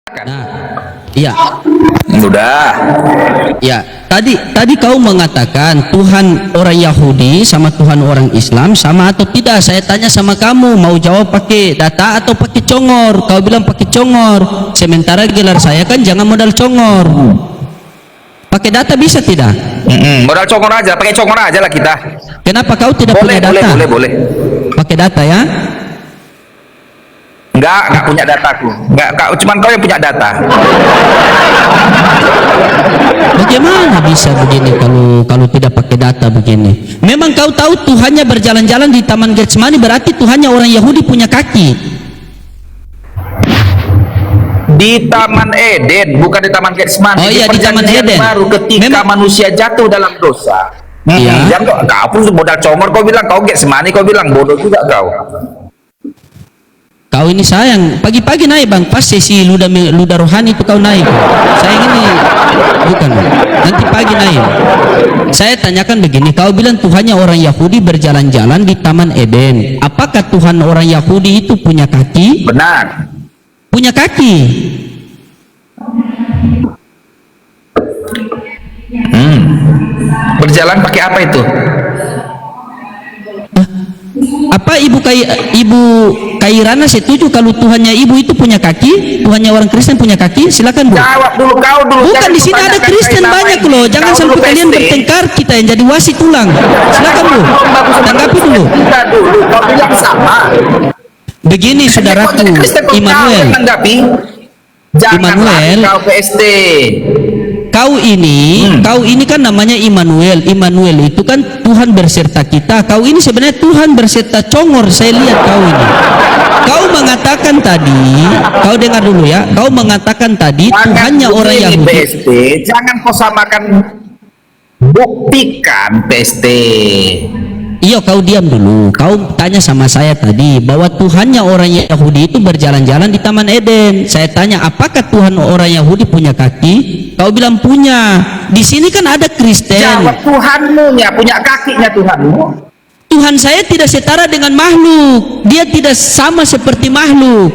Nah, iya. Sudah. Ya, tadi kau mengatakan Tuhan orang Yahudi sama Tuhan orang Islam sama atau tidak? Saya tanya sama kamu, mau jawab pakai data atau pakai congor? Kau bilang pakai congor. Sementara gelar saya kan jangan modal congor. Pakai data bisa tidak? Modal congor aja, pakai congor aja lah kita. Kenapa kau tidak punya data? Boleh. Pakai data ya? Enggak punya dataku. Enggak, cuman kau yang punya data. Bagaimana bisa begini kalau tidak pakai data begini? Memang kau tahu Tuhannya berjalan-jalan di Taman Getsemani, berarti Tuhannya orang Yahudi punya kaki. Di Taman Eden, bukan di Taman Getsemani. Oh iya, di Taman Eden. Baru ketika manusia jatuh dalam dosa. Iya. Kau pun modal congor, kau bilang kau Getsemani, kau bilang bodoh juga kau. Kau ini sayang, pagi-pagi naik bang, pas sesi luda rohani itu kau naik. Sayang ini bukan, nanti pagi naik. Saya tanyakan begini, kau bilang Tuhannya orang Yahudi berjalan-jalan di Taman Eden. Apakah Tuhan orang Yahudi itu punya kaki? Benar. Punya kaki. Berjalan pakai apa itu? Apa ibu Kairana setuju kalau Tuhannya ibu itu punya kaki? Tuhannya orang Kristen punya kaki? Silakan Bu. Jawab dulu kau dulu. Bukan, di sini ada Kristen banyak loh. Jangan sampai kalian bertengkar, kita yang jadi wasit tulang. Silakan Bu. Tanggapi dulu. Kita dulu. Kau bilang sama. Begini saudaraku Immanuel. Immanuel. Kau PST. Kau ini kan namanya Immanuel. Immanuel itu kan Tuhan berserta kita. Kau ini sebenarnya Tuhan berserta congor. Saya lihat kau ini. Kau mengatakan tadi, kau dengar dulu ya. Kau mengatakan tadi Tuhannya orang Yahudi. PST, jangan kau samakan, buktikan PST. Iya, kau diam dulu. Kau tanya sama saya tadi bahwa Tuhannya orang Yahudi itu berjalan-jalan di Taman Eden. Saya tanya, apakah Tuhan orang Yahudi punya kaki? Kau bilang punya. Di sini kan ada Kristen. Jawab, Tuhanmu ya punya kakinya Tuhanmu. Tuhan saya tidak setara dengan makhluk. Dia tidak sama seperti makhluk.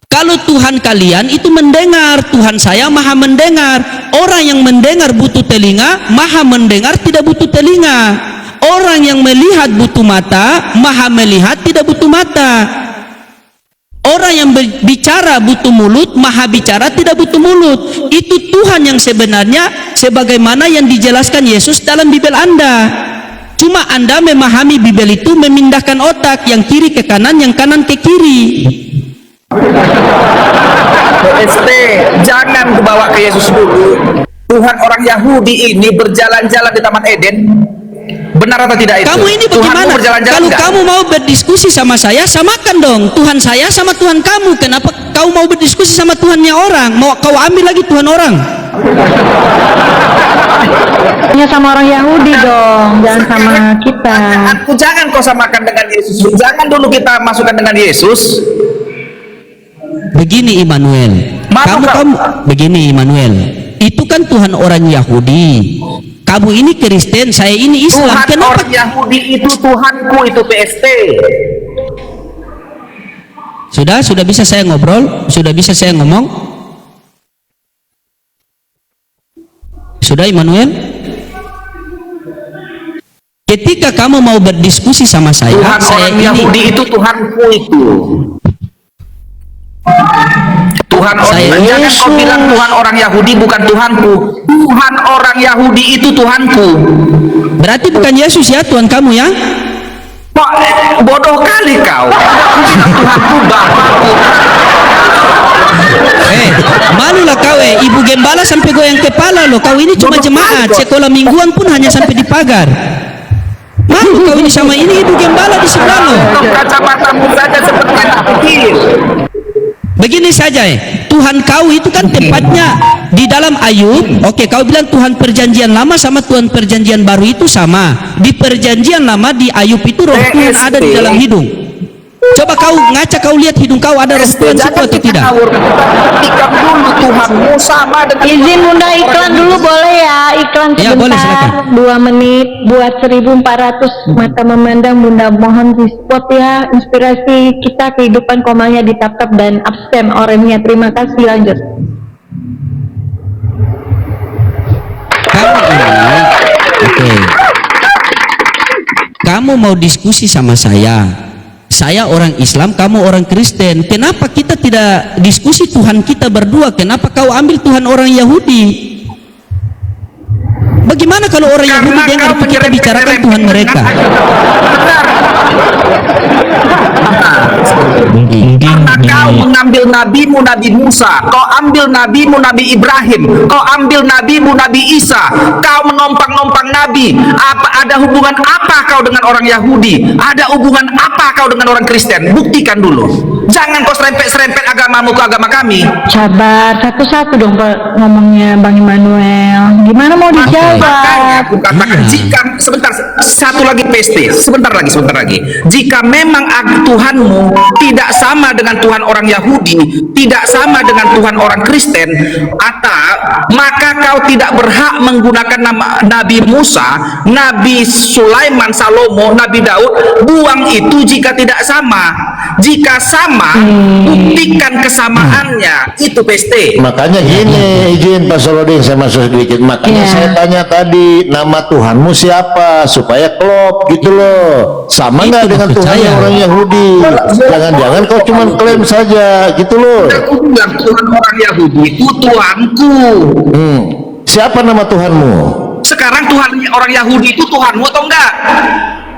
Kalau Tuhan kalian itu mendengar, Tuhan saya maha mendengar. Orang yang mendengar butuh telinga, maha mendengar tidak butuh telinga. Orang yang melihat butuh mata, maha melihat tidak butuh mata. Orang yang bicara butuh mulut, maha bicara tidak butuh mulut. Itu Tuhan yang sebenarnya sebagaimana yang dijelaskan Yesus dalam Bible Anda. Cuma Anda memahami Bible itu memindahkan otak, yang kiri ke kanan, yang kanan ke kiri. PST, jangan dibawa ke Yesus dulu. Tuhan orang Yahudi ini berjalan-jalan di Taman Eden. Benar atau tidak itu? Kamu ini bagaimana? Kalau kamu mau berdiskusi sama saya, samakan dong Tuhan saya sama Tuhan kamu. Kenapa kau mau berdiskusi sama Tuhannya orang? Mau kau ambil lagi Tuhan orang? Ya sama orang Yahudi dong, jangan sama kita. Jangan kau samakan dengan Yesus. Jangan dulu kita masukkan dengan Yesus. Begini Immanuel, kamu begini Immanuel. Itu kan Tuhan orang Yahudi. Kamu ini Kristen, saya ini Islam. Tuhan Kenapa orang Yahudi itu Tuhanku, itu PST. Sudah bisa saya ngobrol? Sudah bisa saya ngomong? Sudah Immanuel? Ketika kamu mau berdiskusi sama saya, Tuhan saya orang ini Yahudi itu Tuhanku itu. Tuhan orang, jangan kau bilang Tuhan orang Yahudi bukan Tuhanku. Tuhan orang Yahudi itu Tuhanku. Berarti bukan Yesus ya Tuhan kamu ya? Kok bodoh kali kau. Tuhanku Bapakku. Malulah kau ibu gembala sampai goyang kepala loh. Kau ini cuma jemaat, sekolah mingguan pun hanya sampai di pagar. Malu kau ini sama ini ibu gembala di sebelah loh. Kacamatamu saja seperti anak kecil. Begini saja Tuhan kau itu kan tempatnya di dalam Ayub. Oke, kau bilang Tuhan perjanjian lama sama Tuhan perjanjian baru itu sama. Di perjanjian lama di Ayub itu roh Tuhan ada di dalam hidung. Coba kau ngaca, kau lihat hidung kau ada roh Tuhan situ atau tidak? Buktikan dulu Tuhanmu sama dengan Izin Bunda iklan dulu boleh ya? Iklan Ya, sebentar, boleh, silakan. 2 menit buat 1400 mata memandang. Bunda mohon di spot ya, inspirasi kita kehidupan komanya di tap-tap dan absen orangnya. Terima kasih, lanjut. Kamu ini, oke. Kamu mau diskusi sama saya orang Islam, kamu orang Kristen. Kenapa kita tidak diskusi Tuhan kita berdua? Kenapa kau ambil Tuhan orang Yahudi? Bagaimana kalau orang Yahudi dengar itu kita bicarakan Tuhan mereka? Karena kau mengambil nabimu Nabi Musa, kau ambil nabimu Nabi Ibrahim, kau ambil nabimu Nabi Isa, kau menompang-nompang nabi. Ada hubungan apa kau dengan orang Yahudi? Ada hubungan apa kau dengan orang Kristen? Buktikan dulu. Jangan kau serempet-serempet agamamu ke agama kami. Sabar, satu-satu dong Pak, ngomongnya Bang Immanuel. Gimana mau dijawab? Makanya aku katakan, jika sebentar, satu lagi PST, sebentar lagi. Jika memang Tuhanmu tidak sama dengan Tuhan orang Yahudi, tidak sama dengan Tuhan orang Kristen, maka kau tidak berhak menggunakan nama Nabi Musa, Nabi Sulaiman, Salomo, Nabi Daud. Buang itu jika tidak sama. Jika sama, buktikan kesamaannya. Itu PST. Makanya gini, izin Pak Soloding saya masuk sedikit. Makanya saya tanya tadi, nama Tuhanmu siapa? Supaya klop gitu loh. Sama nggak dengan Tuhannya orang Yahudi? Jangan-jangan kau cuma klaim saja gitu loh. Aku bilang Tuhan orang Yahudi itu Tuhanku. Siapa nama Tuhanmu? Sekarang Tuhan orang Yahudi itu Tuhanmu atau enggak?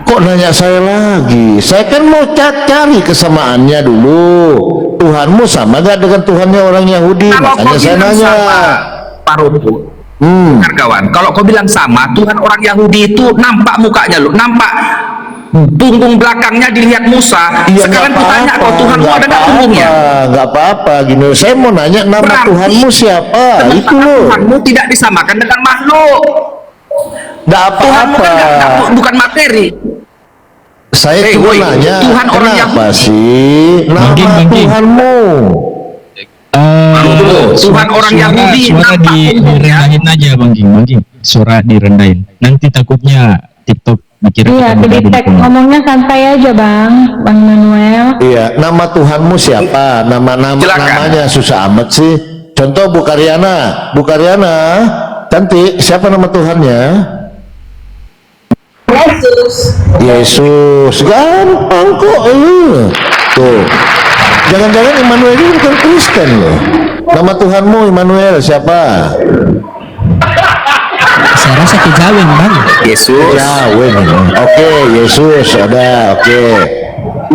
Kok nanya saya lagi? Saya kan mau cari kesamaannya dulu. Tuhanmu sama nggak dengan Tuhannya orang Yahudi? Kalau Makanya saya nanya. sama, Pak Rupu, kawan, kalau kau bilang sama, Tuhan orang Yahudi itu nampak mukanya loh, nampak punggung belakangnya dilihat Musa. Iya, Sekarang ku tanya kau, Tuhanmu ada nggak punggungnya? Nggak apa-apa gini. Saya mau nanya nama Berarti Tuhanmu siapa? Itu loh. Tuhanmu tidak disamakan dengan makhluk. Nggak Tuhanmu apa-apa. kan bukan materi. Saya cuma nanya, Tuhan orang kenapa Yahudi sih nama Tuhanmu? Tuhan orang Yahudi suara nampak punggungnya. direndahin aja Bang Ging, suara direndahin. Nanti takutnya TikTok dikira Iya, kita jadi tag ngomongnya santai aja Bang Immanuel. Iya, nama Tuhanmu siapa? Namanya susah amat sih. Contoh Bu Karyana, cantik. Siapa nama Tuhannya? Yesus, gampang kok. Tuh, jangan-jangan Immanuel ini bukan Kristen loh. Nama Tuhanmu Immanuel siapa? Saya rasa kejawen Bang. Yesus. Jawen. Oke, Yesus ada. Oke.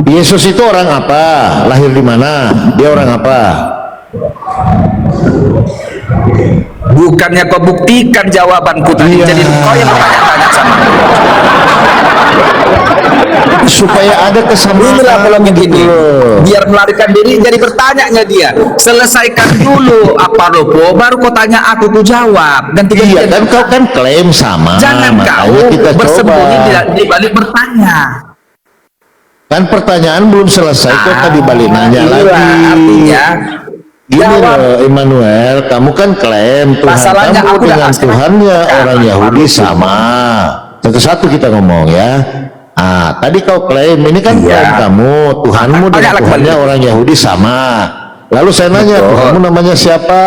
Yesus itu orang apa? Lahir di mana? Dia orang apa? Bukannya kau buktikan jawabanku tadi, Iya. jadi kau yang bertanya-tanya sama aku. Supaya ada kesamaan. Inilah kalau begini, biar melarikan diri jadi bertanyanya dia. Selesaikan dulu apa Robo, baru kau tanya aku jawab. Ganti Iya kan kau kan klaim sama. Jangan kau makanya kita bersembunyi coba. di balik bertanya. Kan pertanyaan belum selesai kok tadi balik nanya lagi. Artinya Gini jawab. loh Immanuel, kamu kan klaim Tuhan Masalahnya kamu aku udah dengan kasih Tuhannya makan. orang Yahudi sama. Satu-satu kita ngomong ya. Tadi kau klaim, ini kan Iya. klaim kamu, Tuhanmu dengan Banyak Tuhannya lagi. orang Yahudi sama. Lalu saya nanya, Betul. Tuhanmu namanya siapa?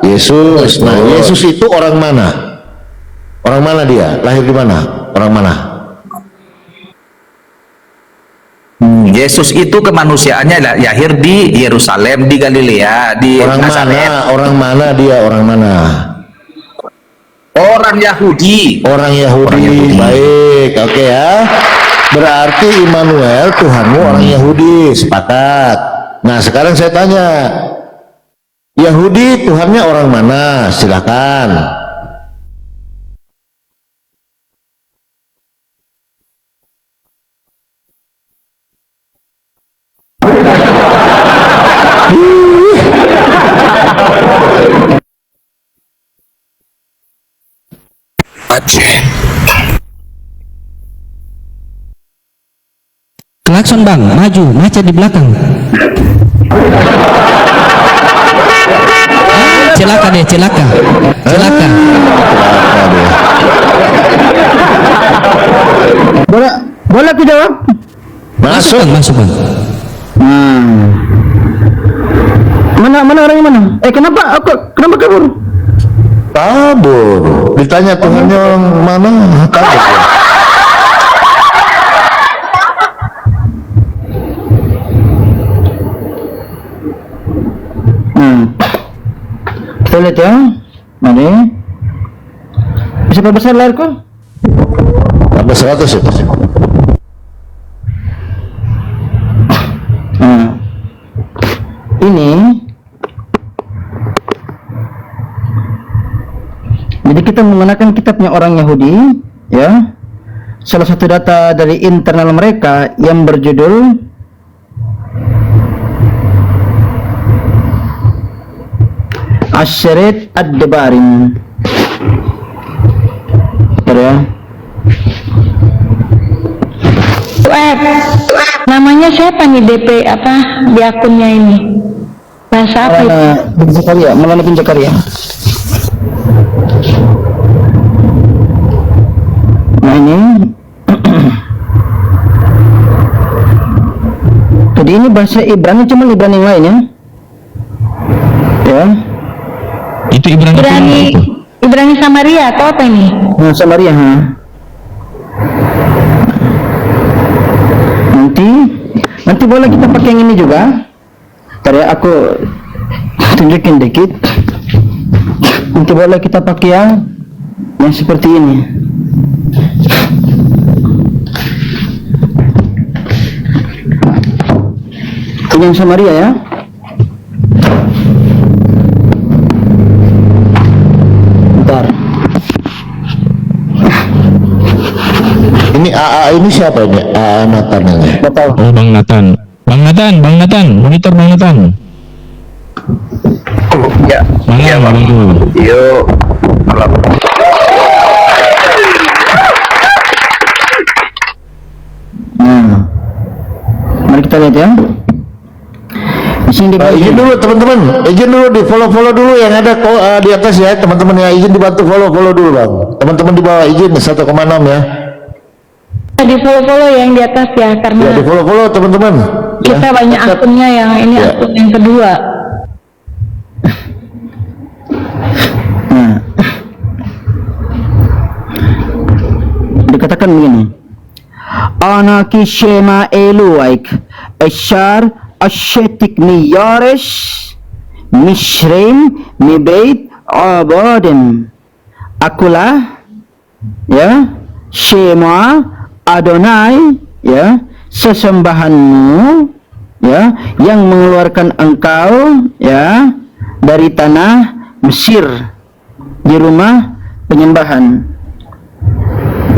Yesus. Nah, Betul. Yesus itu orang mana? Orang mana dia? Lahir di mana? Orang mana? Yesus itu kemanusiaannya lahir di Yerusalem, di Galilea, di Orang Nazaret. mana? Orang mana dia? Orang mana? Orang Yahudi. Orang Yahudi. Baik, oke ya. Berarti Immanuel Tuhanmu orang Yahudi, sepakat. Nah sekarang saya tanya, Yahudi Tuhannya orang mana? Silakan. Klakson Bang, maju, macet di belakang. deh, celaka. Celaka. Boleh aku jawab? Masuk, Bang, masuk, Bang. Mana orangnya mana? Kenapa kabur? Kabur. Ditanya Tuhannya orang mana? Kabur. Kita lihat ya. Mari. Bisa besar layarku? Sampai 100 ya. Ini jadi kita menggunakan kitabnya orang Yahudi, ya. Salah satu data dari internal mereka yang berjudul Asyret Ad-Debarim. Ya. Namanya siapa nih DP apa di akunnya ini? Bahasa apa itu? Bin Zakaria, Maulana bin Zakaria. Nah ini jadi ini bahasa Ibrani, cuma Ibrani yang lain ya. Ya. Itu Ibrani Samaria atau apa ini? Nah, Samaria, ha. Nanti boleh kita pakai yang ini juga. Tadi aku tunjukin dikit. Nanti boleh kita pakai yang seperti ini. Ini yang Samaria ya. Bentar. Ini AA ini siapa ini? AA Nathan ini. Betul. Oh, Bang Nathan, monitor Bang Nathan. Ya. Mana Bang Nathan? Yuk. Malam. Mari kita lihat ya. Di sini Izin dulu teman-teman, izin dulu di follow dulu yang ada di atas ya teman-teman ya, izin dibantu follow dulu Bang. Teman-teman di bawah izin 1,6 ya. Di follow yang di atas ya, karena Ya di follow teman-teman. kita Ya. banyak akunnya yang ini Ya. akun yang kedua. Dikatakan begini. Anaki shema eluaik Eshar ashetik ni yaresh Mishrim mibait abadin. Akulah ya Shema Adonai ya sesembahanmu ya yang mengeluarkan engkau ya dari tanah Mesir di rumah penyembahan.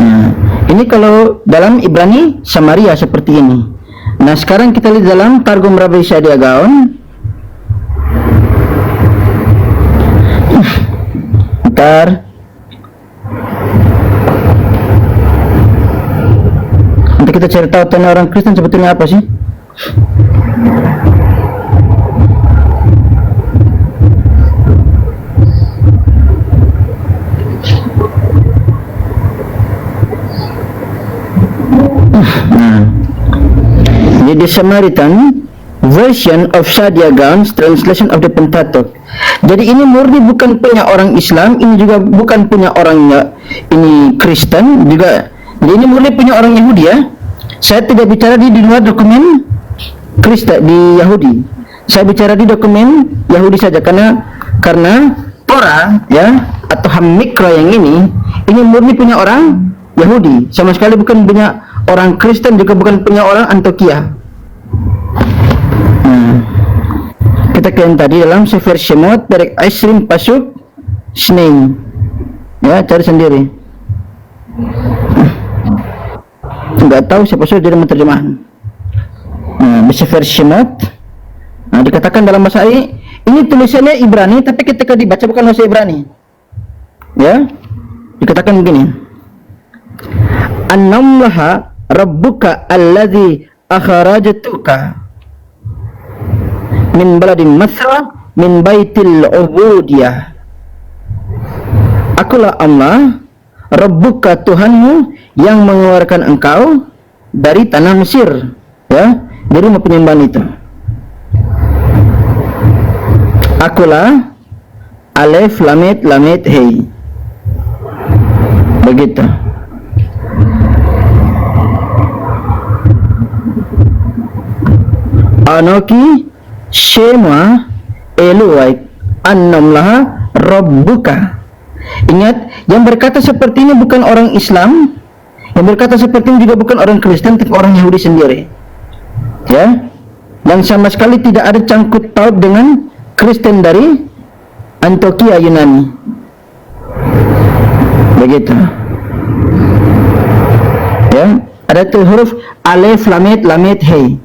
Nah, ini kalau dalam Ibrani Samaria seperti ini. Nah, sekarang kita lihat dalam Targum Rabbi Syadia Gaon. Bentar. Nanti kita cari tahu tentang orang Kristen sebetulnya apa sih? The Samaritan version of Syadia Gaon's translation of the Pentateuch. Jadi ini murni bukan punya orang Islam, ini juga bukan punya orang ini Kristen juga. Jadi ini murni punya orang Yahudi ya. Saya tidak bicara di luar dokumen Kristen di Yahudi. Saya bicara di dokumen Yahudi saja karena Torah ya atau Hamikra yang ini murni punya orang Yahudi. Sama sekali bukan punya orang Kristen, juga bukan punya orang Antioquia. Kita kalian tadi dalam Sefer Shemot dari Aisrim Pasuk Snein ya, cari sendiri. Enggak tahu siapa sudah jadi menerjemahan. Nah, di Sefer Shemot dikatakan dalam bahasa ini tulisannya Ibrani, tapi ketika dibaca bukan bahasa Ibrani ya, dikatakan begini: Annallaha rabbuka alladzi akhrajtuka min baladin Masra min baitil ubudiyah akulah Allah, Rabbuka Tuhanmu yang mengeluarkan engkau dari tanah Mesir, ya, dari rumah penyembahan itu. Akulah alif lamit lamit hei. Begitu. Anoki Shema Eluai Annamlaha Rabbuka. Ingat, yang berkata seperti ini bukan orang Islam, yang berkata seperti ini juga bukan orang Kristen, tapi orang Yahudi sendiri, ya, dan sama sekali tidak ada cangkut paut dengan Kristen dari Antioquia Yunani. Begitu, ya, ada tuh huruf alif lamit lamit hei,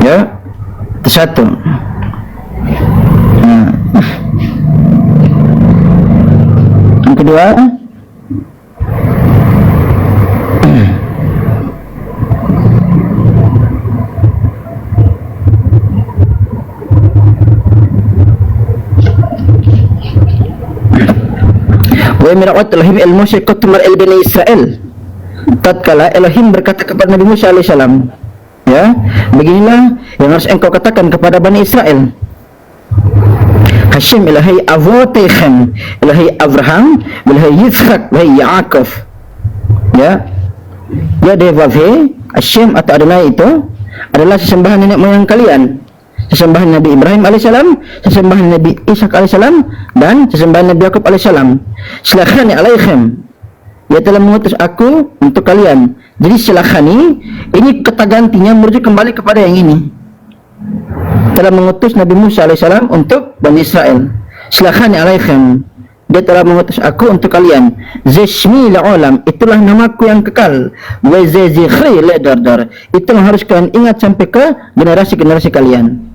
ya, itu satu. Yang kedua, wa mirawat Elohim al-musyrikat mar al-bani Israel. Tatkala Elohim berkata kepada Nabi Musa alaihissalam, ya, beginilah yang harus engkau katakan kepada Bani Israel. Hashem ilahi avotechem, ilahi Abraham, ilahi Yitzhak, ilahi Yaakov. Ya, Yadevavhe, Hashem atau Adonai itu adalah sesembahan nenek moyang kalian, sesembahan Nabi Ibrahim alaihissalam, sesembahan Nabi Ishak alaihissalam, dan sesembahan Nabi Yakub alaihissalam. Silakhani alaihim, dia telah mengutus aku untuk kalian. Jadi silakhani ini kata gantinya merujuk kembali kepada yang ini. Telah mengutus Nabi Musa alaihissalam untuk Bani Israel. Silakhani alaihim, dia telah mengutus aku untuk kalian. Zishmi la'olam, itulah namaku yang kekal. Wa zizikhi ledardar, itu yang harus kalian ingat sampai ke generasi-generasi kalian.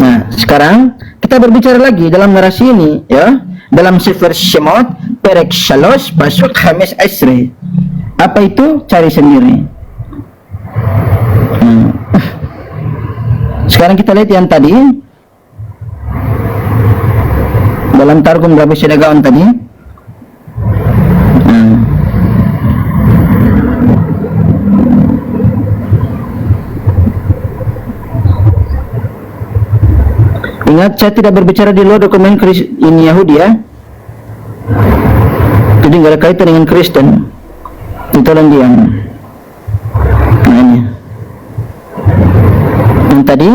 Nah, sekarang kita berbicara lagi dalam narasi ini, ya, dalam Sefer Shemot perek 3 pasuk 15 asri. Apa itu? Cari sendiri. Sekarang kita lihat yang tadi dalam Targum Rabbi Sedagaon tadi. Ingat, saya tidak berbicara di luar dokumen ini Yahudi, ya. Jadi nggak ada kaitan dengan Kristen. Itu yang diam. Nah, ini yang tadi.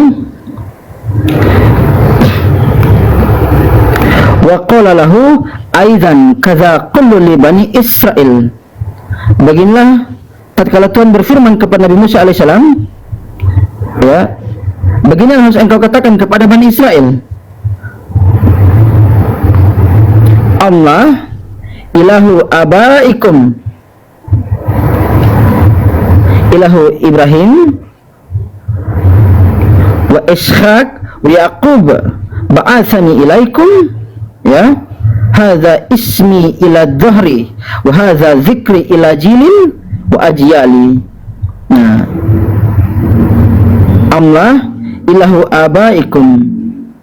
Wa qala lahu aidan kadza qullu li bani Israil. Beginilah tatkala Tuhan berfirman kepada Nabi Musa alaihissalam, ya, beginilah harus engkau katakan kepada Bani Israel. Allah ilahu abaikum, ilahu Ibrahim wa Ishaq wa Yaqub ba'athani ilaikum, ya, hadza ismi ila dhahri wa hadza dzikri ila jilin wa ajyali. Nah, Allah ilahu abaikum,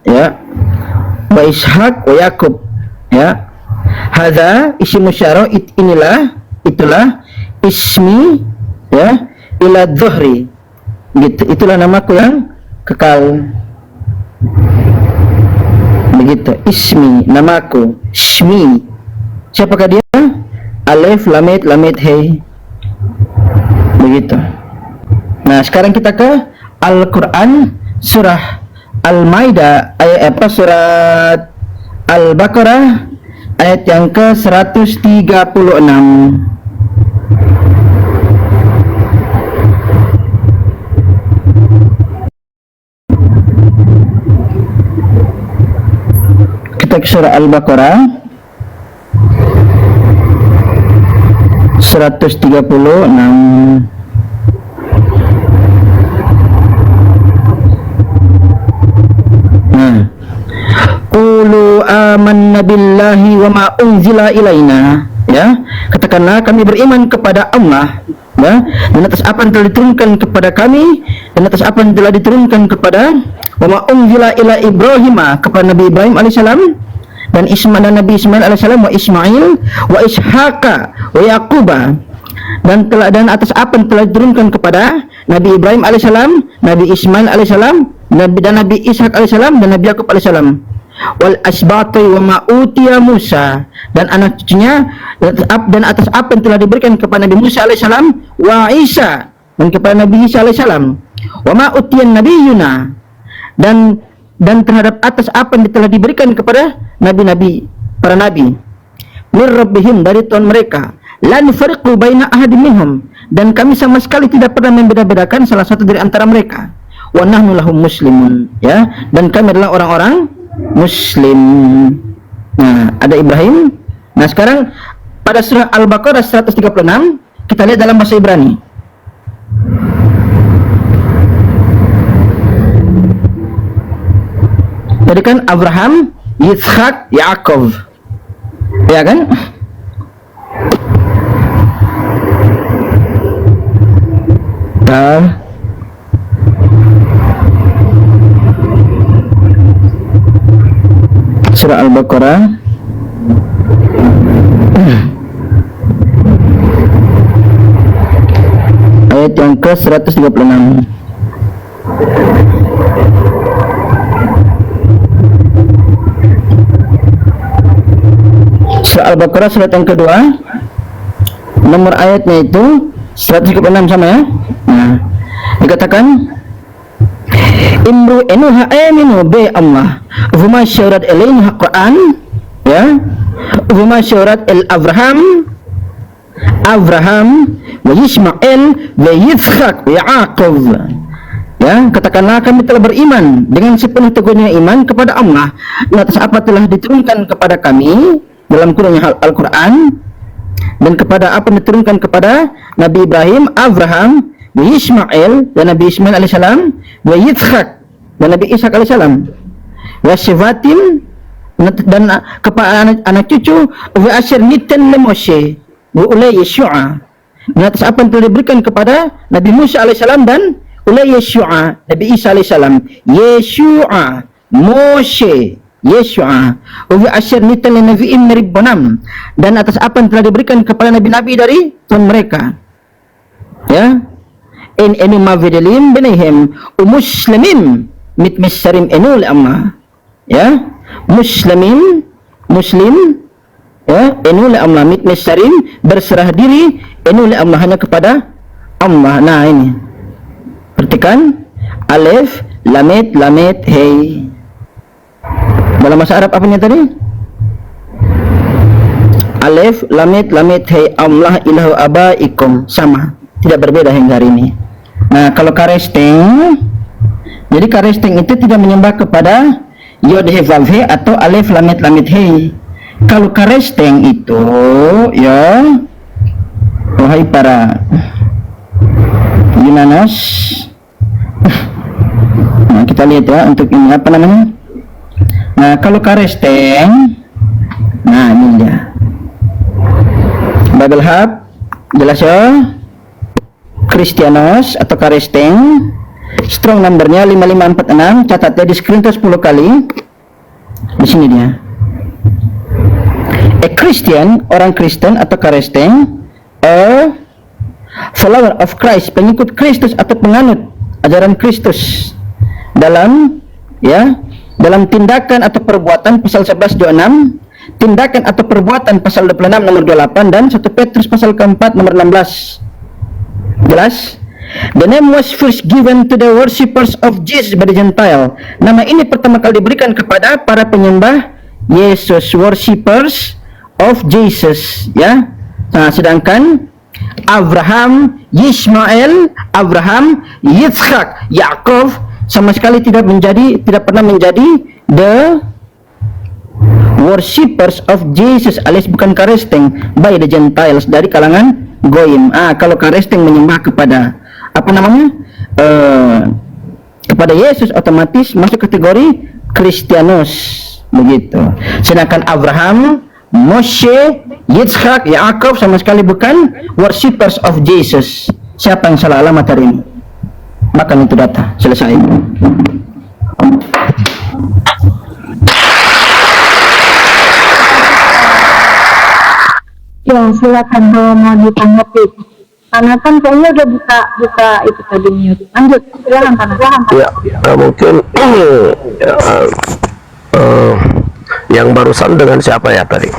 ya, wa Ishaq wa Yaqub, ya, hadza ismu musyarah, inilah, itulah, ismi, ya, ila dhahri, gitu, itulah namaku yang kekal. Begitu, ismi, namaku, shmi, siapakah dia? Alif lamit lamit hei. Begitu. Nah, sekarang kita ke Al-Quran, surah Al-Maidah, ayat apa? Surat Al-Baqarah ayat yang ke 136. Kita ke surah Al-Baqarah 136. Qulu amanna billahi wa ma unzila ilaina, ya, katakanlah kami beriman kepada Allah, ya, dan atas apa yang telah diturunkan kepada kami, dan atas apa yang telah diturunkan kepada wa ma unzila ila Ibrahim, kepada Nabi Ibrahim alaihissalam, dan Nabi Ismail alaihissalam, wa Ismail wa Ishaqa wa Yaquba, dan atas apa yang telah diturunkan kepada Nabi Ibrahim alaihissalam, Nabi Ismail alaihissalam, Nabi Ishak alaihissalam, dan Nabi Yakub alaihissalam, wal asbati wa ma utiya Musa, dan anak cucunya, dan atas apa yang telah diberikan kepada Nabi Musa alaihissalam, wa Isa, dan kepada Nabi Isa alaihissalam, wa ma utiyan nabiyuna, dan terhadap atas apa yang telah diberikan kepada nabi-nabi, para nabi, mir rabbihim, dari Tuhan mereka, la nufariqu baina ahadin minhum, dan kami sama sekali tidak pernah membeda-bedakan salah satu dari antara mereka, wa nahnu lahum muslimun, ya, dan kami adalah orang-orang muslim. Nah, ada Ibrahim. Nah, sekarang pada surah Al-Baqarah 136 kita lihat dalam bahasa Ibrani. Tadi kan Abraham, Yitzhak, Yaakov, ya kan? Surah Al-Baqarah ayat yang ke 136. Surah Al-Baqarah surat yang kedua, nomor ayatnya itu 136 sama ya. Nah, dikatakan imru enuha aminu bi Allah huma syarat ilaina Quran, ya, huma syarat el Abraham wa Ismail wa Yitzhak wa Yaqub, ya, katakanlah kami telah beriman dengan sepenuh teguhnya iman kepada Allah atas apa telah diturunkan kepada kami dalam Qur'annya Al-Quran, dan kepada apa yang diturunkan kepada Nabi Ibrahim, Abraham, wa Ismail, dan Nabi Ismail alaihissalam, wa Yitzhak, dan Nabi Ishak alaihissalam, wa Shivatim, dan kepada anak cucu, wa Asyir nitan le Moshe, wa ulai Yeshua, dan atas apa yang telah diberikan kepada Nabi Musa alaihissalam dan ulai Yeshua, Nabi Isa alaihissalam, Yeshua, Moshe, Yeshua, wa asyir nitan li nabi'in meribbonam, dan atas apa yang telah diberikan kepada nabi-nabi dari Tuhan mereka, ya, in enu mavidelim benihim muslimin mitmissarim enu li amma, ya, muslim, ya, enu li amma, mitmissarim, berserah diri, enu li amma, hanya kepada Allah. Nah, ini perhatikan, alif lamet hei. Dalam bahasa Arab apanya tadi? Alif, lamit, hei, Allah, ilahu abaikum, sama, tidak berbeda hingga hari ini. Nah, kalau karesteng, jadi karesteng itu tidak menyembah kepada yod, he, vav, he, atau alif, lamit, hei. Kalau karesteng itu, ya, wahai para Yunanas, nah, kita lihat ya, untuk ini apa namanya? Nah, kalau karesteng, nah ini dia, Bible Hub, jelas ya, Kristianos atau karesteng, strong numbernya 5546, catat ya di screen tuh 10 kali. Di sini dia. A Christian, orang Kristen atau karesteng, a follower of Christ, pengikut Kristus atau penganut ajaran Kristus dalam, ya, dalam tindakan atau perbuatan pasal 1126, tindakan atau perbuatan pasal 26 nomor 28, dan 1 Petrus pasal keempat nomor 16. Jelas? The name was first given to the worshippers of Jesus by the Gentile. Nama ini pertama kali diberikan kepada para penyembah Yesus, worshippers of Jesus, ya. Nah, sedangkan Abraham, Ismail, Yitzhak, Yaakov sama sekali tidak pernah menjadi the worshippers of Jesus, alias bukan karesteng by the Gentiles, dari kalangan goyim. Kalau karesteng menyembah kepada apa namanya, kepada Yesus, otomatis masuk kategori Kristianos, begitu. Sedangkan Abraham, Moshe, Yitzhak, Yaakov sama sekali bukan worshippers of Jesus. Siapa yang salah alamat hari ini? Makan itu data. Selesai. Ya, silakan kalau mau ditanggapi. Karena kan kayaknya udah buka itu tadi mute. Lanjut, silakan Panik. Ya, mungkin ya, yang barusan dengan siapa ya tadi?